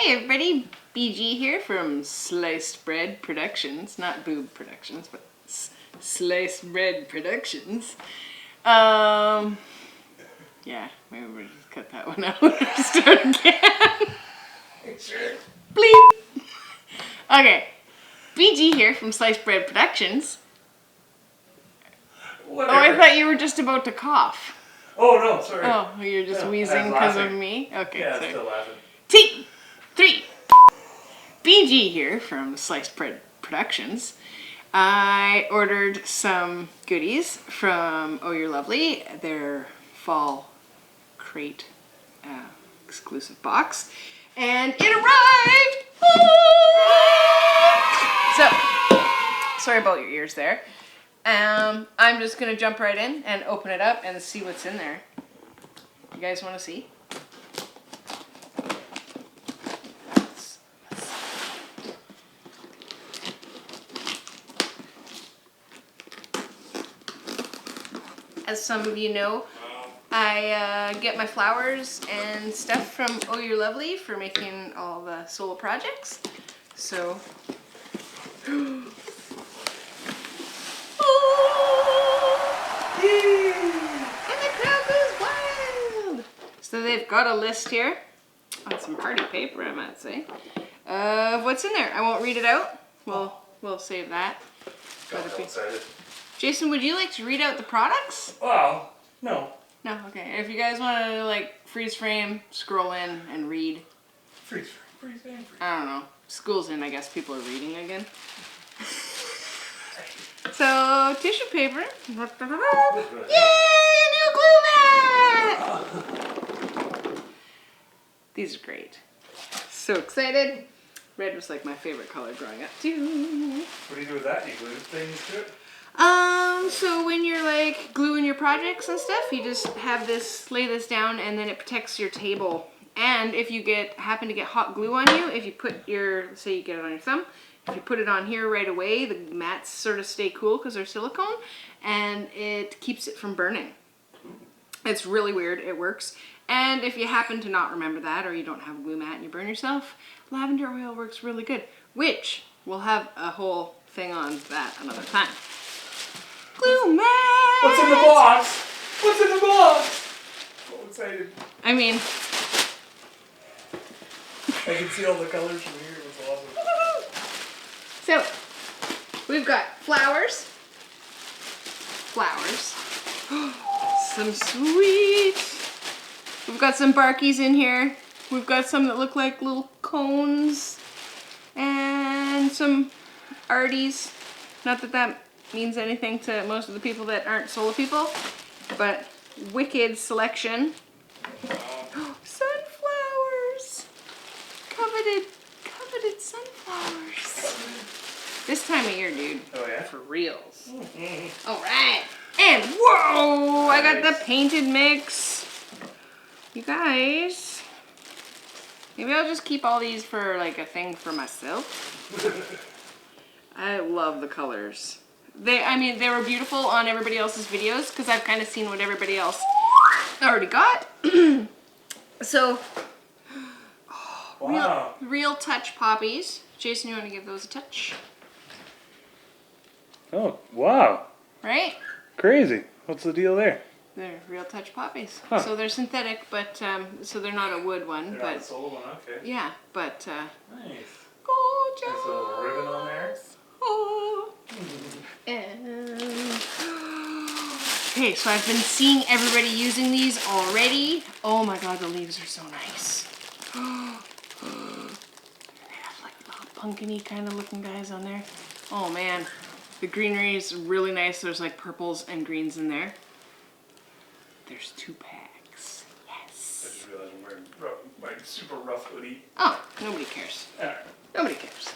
Hey everybody, BG here from Sliced Bread Productions. Not Boob Productions, but Sliced Bread Productions. Yeah, maybe we'll just cut that one out and start again. Bleep. Okay, BG here from Sliced Bread Productions. Whatever. Oh, I thought you were just about to cough. Oh no, sorry. Oh, you're just wheezing because of me? Okay, yeah, sorry. still laughing. T3. BG here from Sliced Bread Productions. I ordered some goodies from Oh You're Lovely, their fall crate exclusive box, and it arrived! So, sorry about your ears there. I'm just gonna jump right in and open it up and see what's in there. You guys want to see? As some of you know, I get my flowers and stuff from Oh You're Lovely for making all the solo projects. So, and the crowd goes wild. So they've got a list here on some party paper, I might say, of what's in there. I won't read it out. We'll save that. Got me excited. Jason, would you like to read out the products? Well, no. No, okay. If you guys want to like freeze frame, scroll in and read. Freeze frame. I don't know. School's in, I guess people are reading again. So, tissue paper. Yay, a new glue mat! These are great. So excited. Red was like my favorite color growing up too. What do you do with that? Do you glue things to it? So when you're like gluing your projects and stuff, you just have this, lay this down, and then it protects your table. And if you happen to get hot glue on you, if you put your, say you get it on your thumb, if you put it on here right away, the mats sort of stay cool because they're silicone, and it keeps it from burning. It's really weird, it works. And if you happen to not remember that, or you don't have a glue mat and you burn yourself, lavender oil works really good, which we'll have a whole thing on that another time. Glue mat! What's in the box? What's in the box? So excited. I mean, I can see all the colors from here. It's awesome. so we've got flowers. Some sweet. We've got some barkies in here. We've got some that look like little cones. And some arties. Not that that means anything to most of the people that aren't solo people, but wicked selection. Sunflowers! Coveted sunflowers. This time of year, dude. Oh yeah? For reals. Alright. And whoa! I got the painted mix. You guys. Maybe I'll just keep all these for like a thing for myself. I love the colors. They were beautiful on everybody else's videos because I've kind of seen what everybody else already got. So, wow. real touch poppies. Jason, you want to give those a touch? Oh, wow. Right? Crazy. What's the deal there? They're real touch poppies. Huh. So they're synthetic, but so they're not a wood one. They're but not a solo one, okay. yeah, but Nice. gorgeous. Nice little ribbon on there. Oh. And okay, so I've been seeing everybody using these already. Oh my god, the leaves are so nice. They have like little pumpkin-y kind of looking guys on there. Oh man, the greenery is really nice. There's like purples and greens in there. There's 2 packs. Yes. I just realized I'm wearing my super rough hoodie. Oh, nobody cares. Alright. Nobody cares.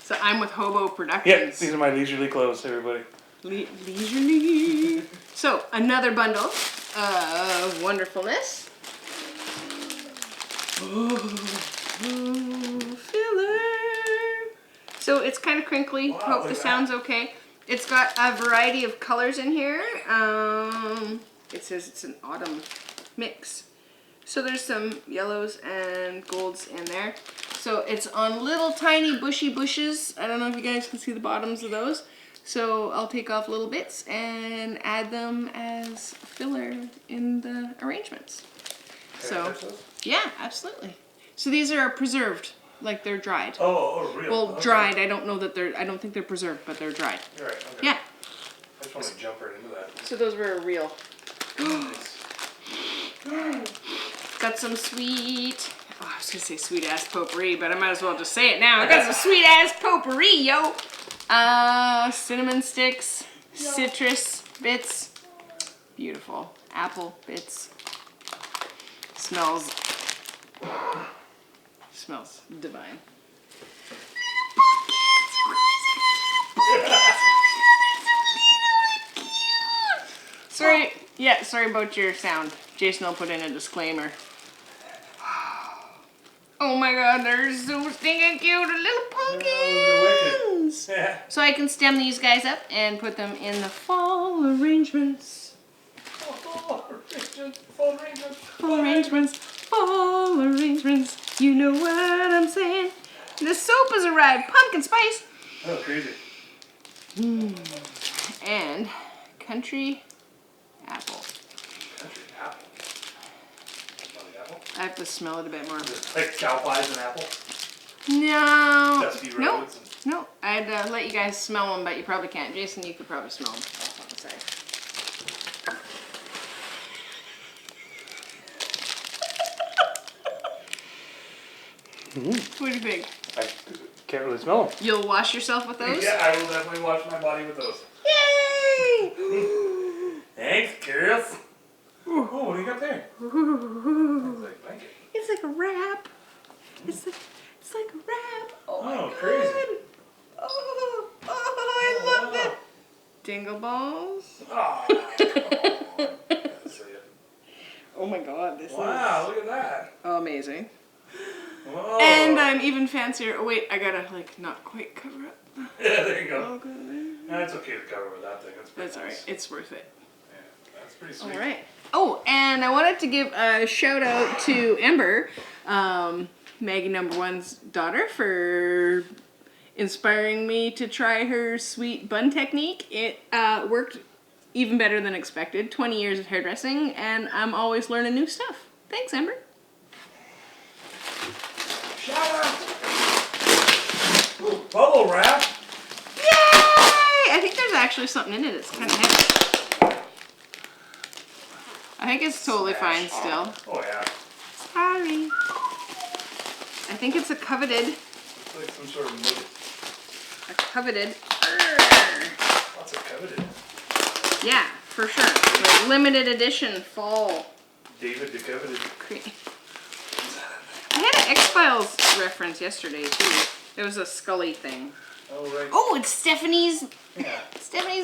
So I'm with Hobo Productions. Yeah, these are my leisurely clothes, everybody. Leisurely. So another bundle of wonderfulness. Filler. So it's kind of crinkly. Wow, Hope the sound's okay. It's got a variety of colors in here. It says it's an autumn mix. So there's some yellows and golds in there. So it's on little tiny bushy bushes. I don't know if you guys can see the bottoms of those. So I'll take off little bits and add them as filler in the arrangements. So, yeah, absolutely. So these are preserved, like they're dried. Oh, real? Well, dried. I don't know that I don't think they're preserved, but they're dried. You're right, okay. Yeah. I just want to jump right into that. So those were real. Nice. Got some sweet, I was gonna say sweet ass potpourri, but I might as well just say it now. I got some sweet ass potpourri, yo! Cinnamon sticks, citrus bits, beautiful. Apple bits. Smells divine. Sorry, yeah, sorry about your sound. Jason will put in a disclaimer. Oh my god, they're so stinking cute, little pumpkins! Yeah. So I can stem these guys up and put them in the fall arrangements. Fall arrangements. Fall arrangements. Fall arrangements. You know what I'm saying? The soap has arrived. Pumpkin spice. Oh, crazy. And country apple. Country apple. Smell the apple? I have to smell it a bit more. Like cow pies and apple? No. Dusty No. roads. No. I'd let you guys smell them, but you probably can't. Jason, you could probably smell them off on the side. What do you think? I can't really smell them. You'll wash yourself with those? Yeah, I will definitely wash my body with those. Yay! Thanks, Chris. Oh, what do you got there? It's like a blanket. It's like a wrap. It's like a wrap. Oh my god. Crazy. Oh, I love it. Dingle balls. Oh, Oh my god, this wow, look at that. is amazing. Whoa. And I'm even fancier. Oh wait, I gotta like not quite cover up. Yeah, there you go. Oh, good. That's okay to cover with that thing. That's pretty That's nice. alright. It's worth it. Yeah, that's pretty sweet. Alright. Oh, and I wanted to give a shout out to Ember, Maggie #1's daughter, for inspiring me to try her sweet bun technique. It worked even better than expected. 20 years of hairdressing, and I'm always learning new stuff. Thanks, Ember. Shout out! Ooh, bubble wrap! Yay! I think there's actually something in it that's kind of heavy. I think it's totally fine still. Oh yeah. Sorry. I think it's a coveted. It's like some sort of nugget. A coveted. Lots of coveted. Yeah, for sure. Like limited edition fall. David the coveted. I had an X-Files reference yesterday too. There was a Scully thing. Oh right. Oh, it's Stephanie's Yeah.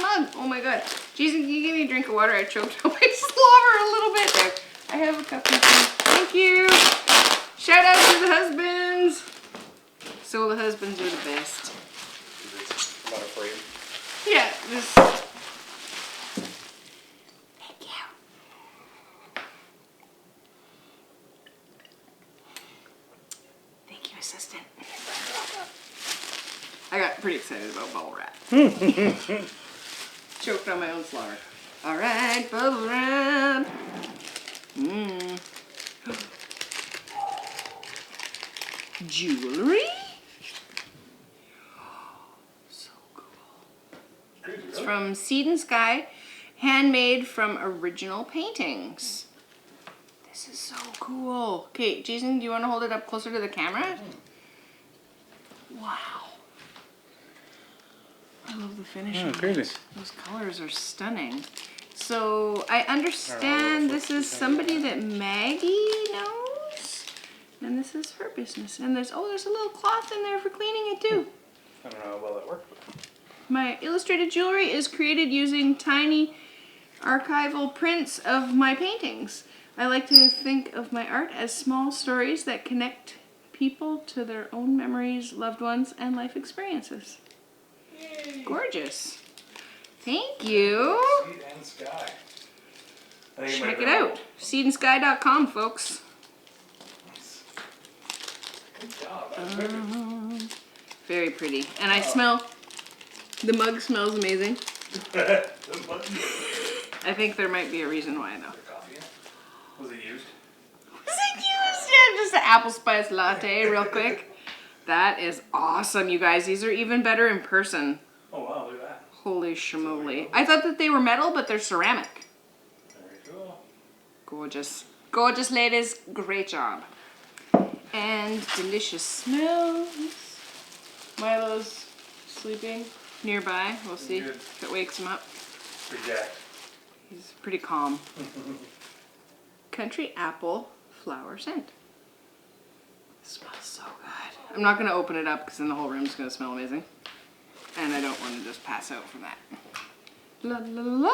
mug. Oh my god. Jason, can you give me a drink of water? I choked on my slobber a little bit there. I have a cup of tea. Thank you. Shout out to the husbands. So the husbands are the best. I'm not afraid. Yeah, this. Thank you. Thank you, assistant. I got pretty excited about bubble wrap. Choked on my own slobber. All right, bubble wrap. Jewelry. So cool. It's from Seed and Sky, handmade from original paintings. This is so cool. Okay, Jason, do you want to hold it up closer to the camera? Wow. I love the finish. Oh, crazy. Those colors are stunning. So I understand this is somebody that Maggie knows, and this is her business. And there's a little cloth in there for cleaning it too. I don't know how well that worked. My illustrated jewelry is created using tiny archival prints of my paintings. I like to think of my art as small stories that connect people to their own memories, loved ones, and life experiences. Yay. Gorgeous. Thank you. Seed and Sky. I think Check it out. Seedandsky.com, folks. Very pretty. And I smell, the mug smells amazing. I think there might be a reason why though. Coffee in? Was it used? Was it used? Yeah, just an apple spice latte real quick. That is awesome, you guys. These are even better in person. Oh wow, look at that. Holy schmoly. I thought that they were metal, but they're ceramic. Very cool. Gorgeous. Gorgeous ladies. Great job. And delicious smells. Milo's sleeping nearby. We'll see if it wakes him up. Pretty jacked. He's pretty calm. Country apple flower scent. It smells so good. I'm not going to open it up because then the whole room's going to smell amazing. And I don't want to just pass out from that. La la la.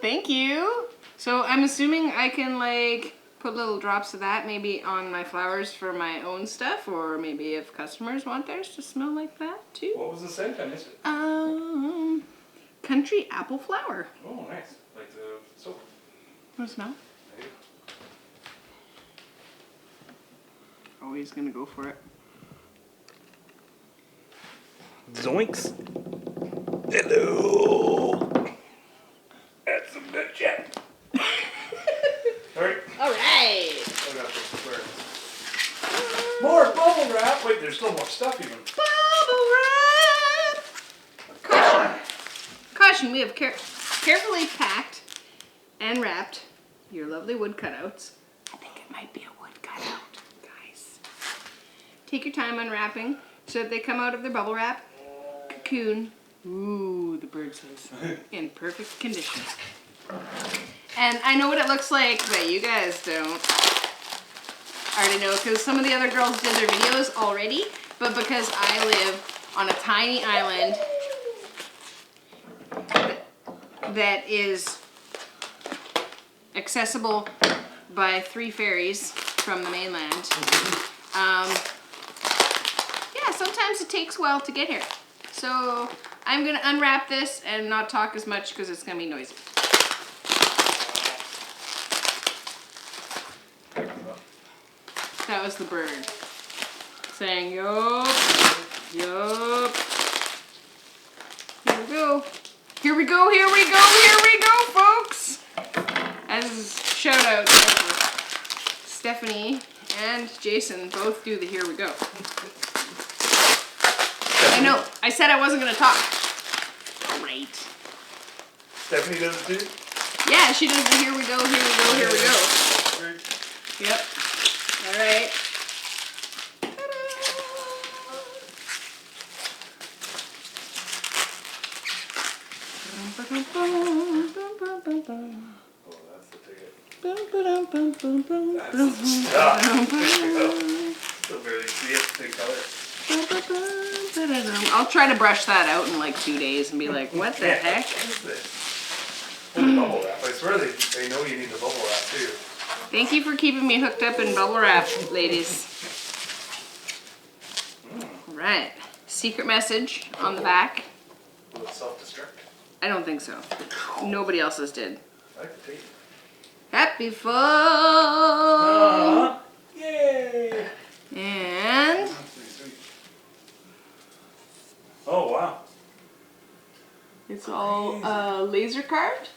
Thank you. So I'm assuming I can like put little drops of that maybe on my flowers for my own stuff, or maybe if customers want theirs to smell like that too. What was the scent? I missed it. Country apple flower. Oh, nice. Like the soap. Want to smell? Maybe. Oh, he's gonna go for it. Zoinks. Hello. That's some good shit. Alright. Alright. I got this square. More bubble wrap. Wait, there's still more stuff even. Bubble wrap. Caution. Caution, we have carefully packed and wrapped your lovely wood cutouts. I think it might be a wood cutout, guys. Take your time unwrapping so that they come out of their bubble wrap cocoon. Ooh, the bird says in perfect condition. And I know what it looks like, but you guys don't. I already know because some of the other girls did their videos already, but because I live on a tiny island that is accessible by 3 ferries from the mainland, yeah, sometimes it takes a while to get here. So I'm gonna unwrap this and not talk as much because it's gonna be noisy. That was the bird saying, yup, yup. Here we go. Here we go, here we go, here we go, folks. As shout out to Stephanie and Jason both do the here we go. I know, I said I wasn't going to talk. Great. Stephanie does it too? Yeah, she does the here we go, here we go, here we go. Yep. All right. Oh, that's the ticket. That's the stuff. There you go. Still barely see it. Big color. I'll try to brush that out in like 2 days and be like, what the heck? What is this? Oh, the bubble wrap. I swear they know you need the bubble wrap too. Thank you for keeping me hooked up in bubble wrap, ladies. Right. Secret message on the back. Will it self-destruct? I don't think so. Nobody else's did. I like the taste. Happy fun! Yay! And That's pretty sweet. Oh, wow. it's all laser carved.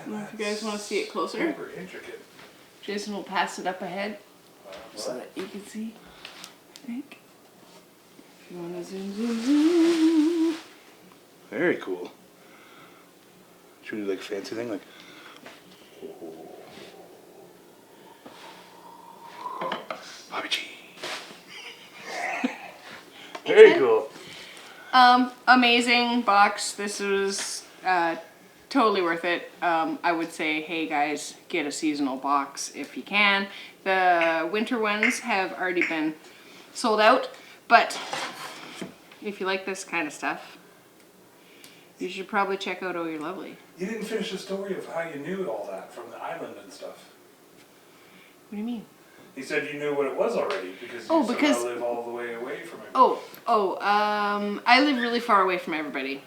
Man, If you guys want to see it closer, super intricate. Jason will pass it up ahead so What? that you can see, I think. If you want to zoom, zoom, zoom. Very cool. Should we do like a fancy thing? Like, Bobbie-Gene. Very cool. Amazing box. This was totally worth it. I would say, hey guys, get a seasonal box if you can. The winter ones have already been sold out, but if you like this kind of stuff, you should probably check out Oh You're Lovely. You didn't finish the story of how you knew all that from the island and stuff. What do you mean? He said you knew what it was already because you somehow live all the way away from it. I live really far away from everybody.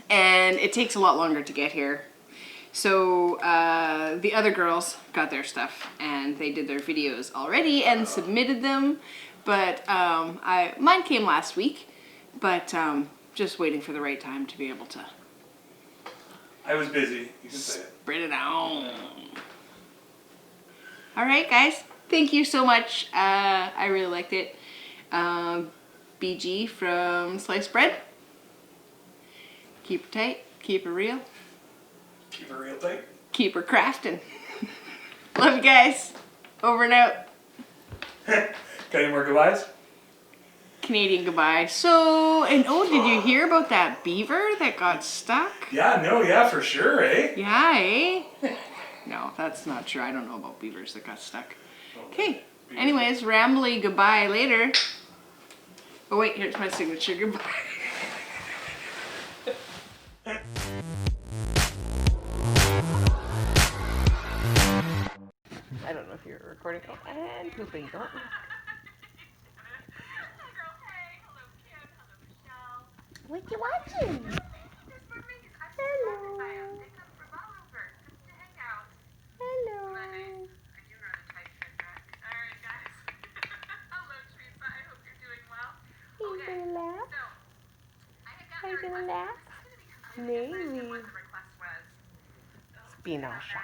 And it takes a lot longer to get here. So the other girls got their stuff and they did their videos already and submitted them. But mine came last week, but just waiting for the right time to be able to. I was busy. You can say it. Spread it out. All right, guys. Thank you so much. I really liked it. BG from Sliced Bread. Keep her tight. Keep her real. Keep it real tight. Keep her crafting. Love you guys. Over and out. Got any more goodbyes? Canadian goodbye. So, and oh, did you hear about that beaver that got stuck? Yeah, no, yeah, for sure, eh? Yeah, eh? No, that's not true. I don't know about beavers that got stuck. Okay. Anyways, rambly goodbye later. Oh wait, here's my signature goodbye. I don't know if you're recording. Oh, and pooping. Don't. What you watching? Hello. Hello. Are you gonna laugh? Are you gonna laugh? Maybe. It's being all shy.